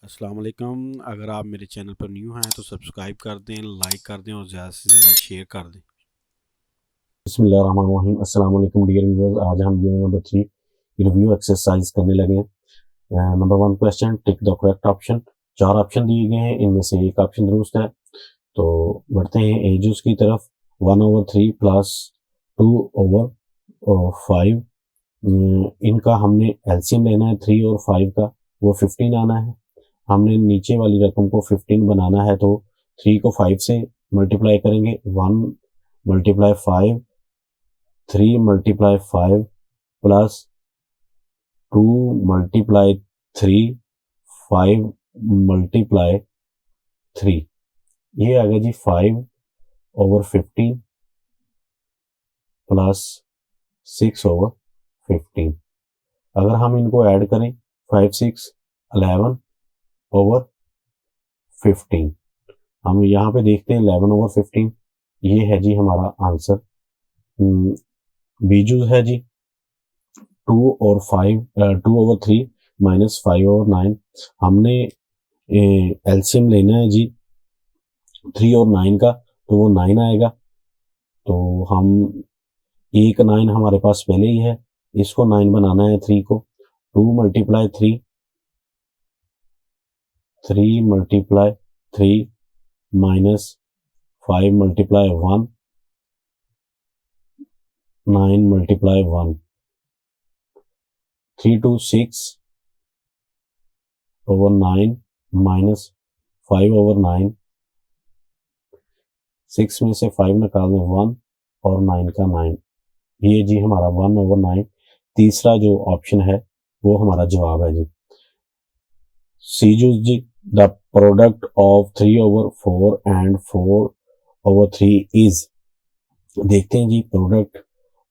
अस्सलाम वालेकुम। अगर आप मेरे चैनल पर न्यू हैं तो सब्सक्राइब कर दें, लाइक कर दें और ज़्यादा से ज़्यादा शेयर कर दें। बिस्मिल्लाहिर्रहमानिर्रहीम। अस्सलाम वालेकुम डियर व्यूअर्स। आज हम यूनिट नंबर 3 रिव्यू एक्सरसाइज करने लगे हैं। Number 1 question, tick the correct option. 4 option दिए गए हैं, इनमें से एक ऑप्शन दुरुस्त है। तो बढ़ते हैं एजेस की तरफ। 1/3 प्लस 2/5, इनका हमने एलसीएम लेना है 3 और 5 का, वो 15 आना है। हमने नीचे वाली रकम को 15 बनाना है तो 3 को 5 से मल्टीप्लाई करेंगे। 1 multiply 5, 3 multiply 5 plus 2 multiply 3, 5 multiply 3, ये आ गया जी 5/15 प्लस 6/15। अगर हम इनको ऐड करें 5 6 11/15, हम यहाँ पे देखते हैं 11/15, ये है जी हमारा आंसर। बीजू है जी 2/3 माइनस 5/9। हमने एलसीएम लेना है जी 3 और 9 का, तो वो 9 आएगा। तो हम एक 9 हमारे पास पहले ही है, इसको 9 बनाना है 3 को। 2 multiply 3, 3 multiply 3 minus 5 multiply 1, 9 multiply 1, 3 2 6/9 minus 5/9। 6 में से 5 निकाल दें 1 और 9 का 9, ये जी हमारा 1/9। तीसरा जो ऑप्शन है वो हमारा जवाब है जी। सी जूस जी, the product of 3/4 and 4/3 is. देखते हैं जी, प्रोडक्ट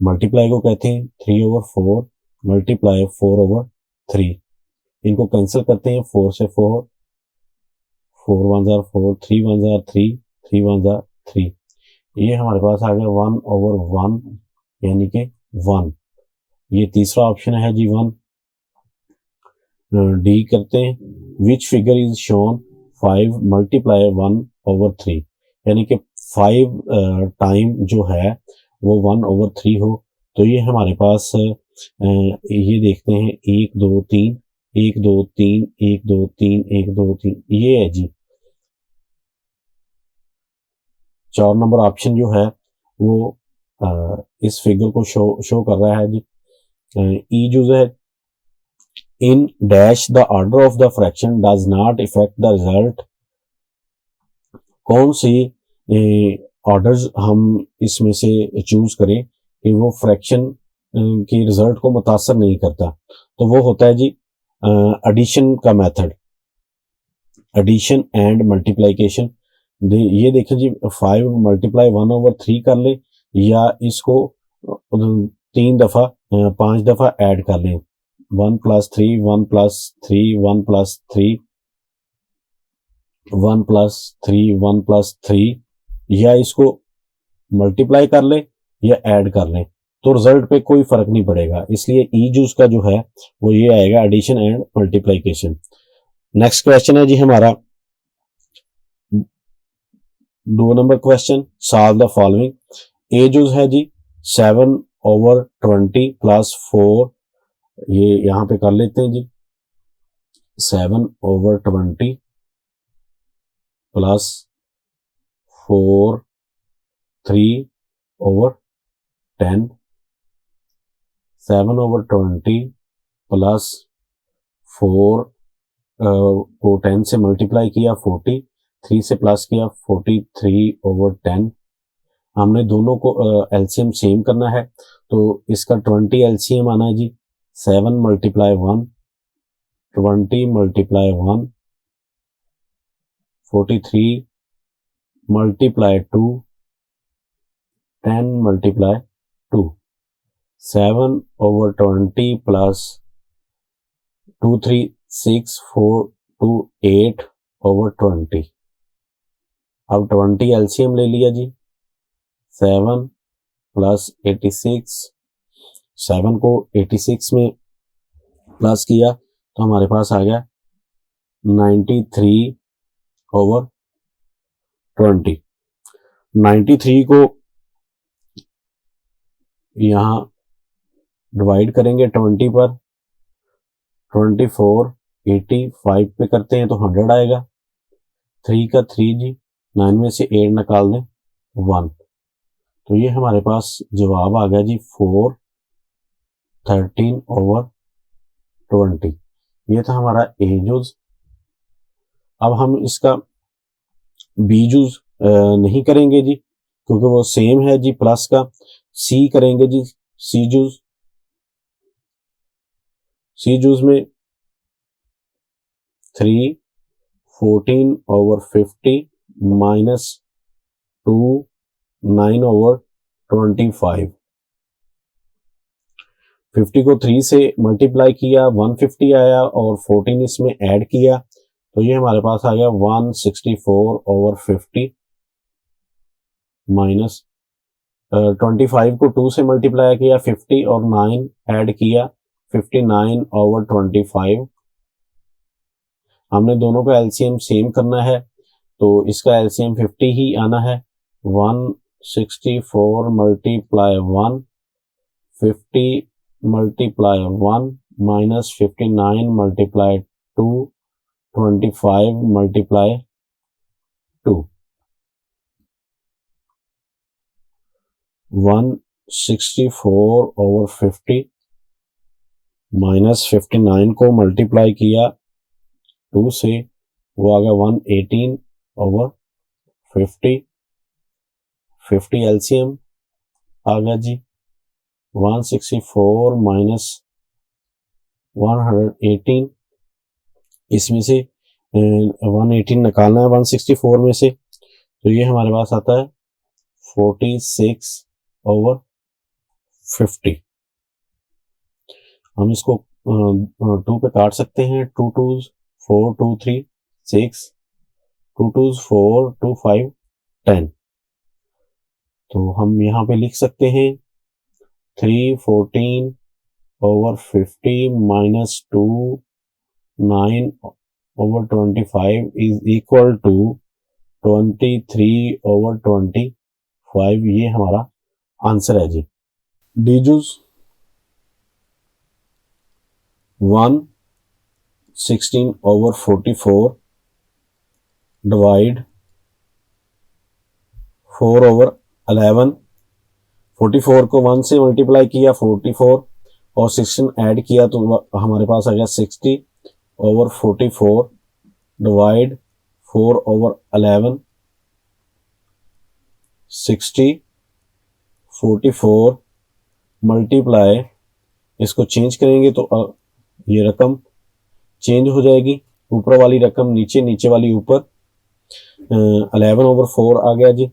मल्टीप्लाई को कहते हैं 3/4 मल्टीप्लाई 4/3। इनको कैंसिल करते हैं, 4 से 4, 4 1 4, 3 1 3, 3 1 3, ये हमारे पास आ गया 1/1 यानी कि 1। ये तीसरा ऑप्शन है जी 1। डी करते हैं, which figure is shown 5 multiply 1/3, यानी कि 5 टाइम जो है वो 1/3 हो। तो ये हमारे पास ये देखते हैं 1 2 3, 1 2 3, 1 2 3, 1 2 3, ये है जी 4 नंबर ऑप्शन जो है वो इस फिगर को शो कर रहा है जी। ई जो है, in dash the order of the fraction does not effect the result. कौन सी ऑर्डर्स हम इसमें से चूज करें कि वो फ्रैक्शन के रिजल्ट को मुतासर नहीं करता, तो वो होता है जी एडिशन का मेथड, एडिशन एंड मल्टीप्लिकेशन। ये देखें जी, 5 मल्टीप्लाई 1/3 कर ले, या इसको 3 दफा 5 दफा ऐड कर लें। 1 + 3, 1 + 3, 1 + 3, 1 + 3, 1 + 3, या इसको मल्टीप्लाई कर ले या ऐड कर ले, तो रिजल्ट पे कोई फर्क नहीं पड़ेगा। इसलिए ई जूस का जो है वो ये आएगा, addition and multiplication. Next question है जी हमारा 2 number question, solve the following. A जो है जी 7/20 प्लस 4, ये यहां पे कर लेते हैं जी 7/20 प्लस 4 3/10, 7/20 प्लस 4 को 10 से मल्टीप्लाई किया 40, 3 से प्लस किया 43/10। हमने दोनों को एलसीएम सेम करना है, तो इसका 20 एलसीएम आना है जी 7 multiply 1, 20 multiply 1, 43 multiply 2, 10 multiply 2, 7/20 plus 2 3 6 4 2 8/20। अब 20 एलसीएम ले लिया जी, 7 प्लस 86, 7 को 86 में प्लस किया तो हमारे पास आ गया 93/20। 93 को यहाँ डिवाइड करेंगे 20 पर, 24 85 पे करते हैं तो 100 आएगा। 3 का 3 जी, 9 में से 8 निकाल दें 1, तो ये हमारे पास जवाब आ गया जी 413/20। ये था हमारा ए जूज। अब हम इसका बी जूज नहीं करेंगे जी, क्योंकि वो सेम है जी प्लस का। सी करेंगे जी, सी जूज। सी जूज में 3 14/50 माइनस 2 9/25। 50 को 3 से मल्टीप्लाई किया 150 आया और 14 इसमें ऐड किया, तो ये हमारे पास आ गया 164/50 माइनस 25 को 2 से मल्टीप्लाई किया 50 और 9 ऐड किया 59/25। हमने दोनों का एलसीएम सेम करना है, तो इसका एलसीएम 50 ही आना है। 164 multiply 1, 50 multiply 1 minus 59 multiply 2, 25 multiply 2, 164/50 minus 59 को मल्टीप्लाई किया 2 से, वो आ गया 118/50। 50 एलसीएम आ गया जी, 164 माइनस 118, इसमें से 118 निकालना है 164 में से, तो ये हमारे पास आता है 46/50। हम इसको 2 पे काट सकते हैं। 2 2s 4 2 3 6, 2 2s 4 2 5 10, तो हम यहाँ पे लिख सकते हैं 314/50 माइनस 2 9/25 इज इक्वल टू 23/25। ये हमारा आंसर है जी। D juice 116/44 divide 4/11। 44 को 1 से मल्टीप्लाई किया 44 और 16 ऐड किया तो हमारे पास आ गया 60/44 डिवाइड 4/11। 60 44 मल्टीप्लाई, इसको चेंज करेंगे तो ये रकम चेंज हो जाएगी, ऊपर वाली रकम नीचे, नीचे वाली ऊपर। 11/4 आ गया जी।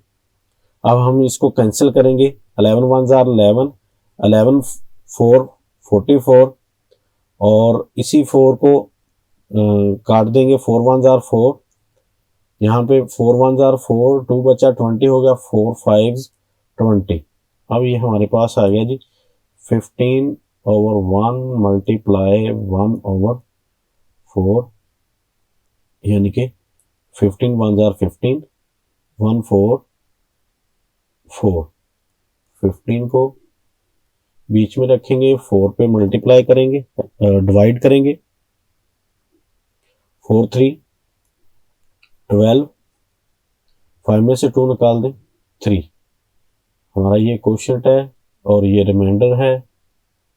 अब हम इसको कैंसिल करेंगे, 11 1 जार 11, 11 4 44 और इसी 4 को काट देंगे, 4 1 जार 4, यहाँ पे 4 1 जार 4, 2 बचा 20 हो गया, 4 5 20। अब ये हमारे पास आ गया जी 15/1 मल्टीप्लाई 1/4, यानी कि 15 1 जार 15, 1 4 4। 15 को बीच में रखेंगे, 4 पे मल्टीप्लाई करेंगे, डिवाइड करेंगे, 4 3 12, 5 में से 2 निकाल दें 3। हमारा ये क्वोशिएंट है और ये रिमाइंडर है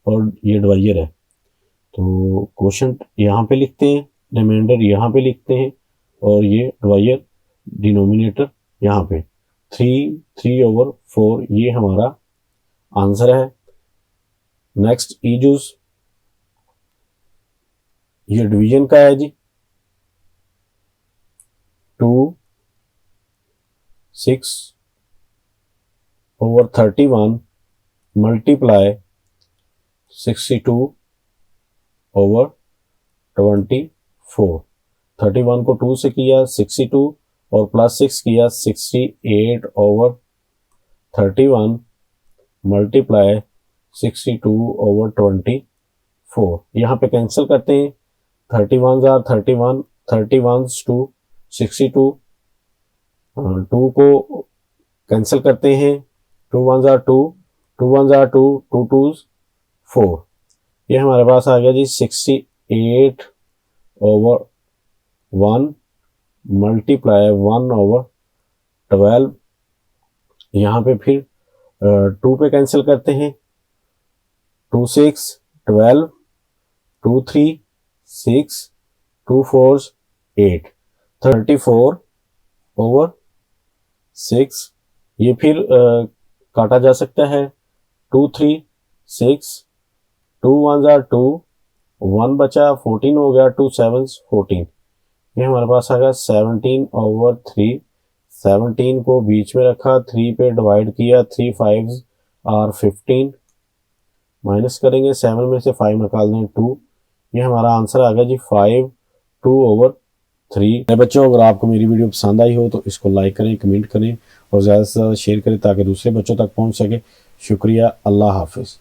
और ये डिवाइजर है, तो क्वोशिएंट यहाँ पे लिखते हैं, रिमाइंडर यहाँ पे लिखते हैं और ये डिवाइजर डिनोमिनेटर यहाँ पे। 3/4 ये हमारा आंसर है। नेक्स्ट ई जूस, ये डिवीजन का है जी। 2 6/31 मल्टीप्लाई 62/24। 31 को 2 से किया 62 और प्लस 6 किया 68/31 मल्टीप्लाई 62/24। यहाँ पे कैंसिल करते हैं, 31 जार 31 31 टू 62, 2 को कैंसिल करते हैं, 2 1 जार 2, 2 1 जार 2, 2 2 4, ये हमारे पास आ गया जी 68 ओवर 1 मल्टीप्लाई 1 ओवर 12। यहाँ पे फिर 2 पे कैंसिल करते हैं, 2 6 12, 2 3 6, 2 4 8, 34 ओवर 6। ये फिर काटा जा सकता है, 2 3 6, 2 1 जार 2, 1 बचा 14 हो गया, 2 7 14, ये हमारे पास आ गया 17 ओवर 3। 17 को बीच में रखा, 3 पे डिवाइड किया, 3 5 और 15, माइनस करेंगे, 7 में से 5 निकाल दें 2, ये हमारा आंसर आ गया जी 5 2 ओवर 3। बच्चों, अगर आपको मेरी वीडियो पसंद आई हो तो इसको लाइक करें, कमेंट करें और ज़्यादा से ज़्यादा शेयर करें ताकि दूसरे बच्चों तक पहुंच सके। शुक्रिया, अल्लाह हाफिज़।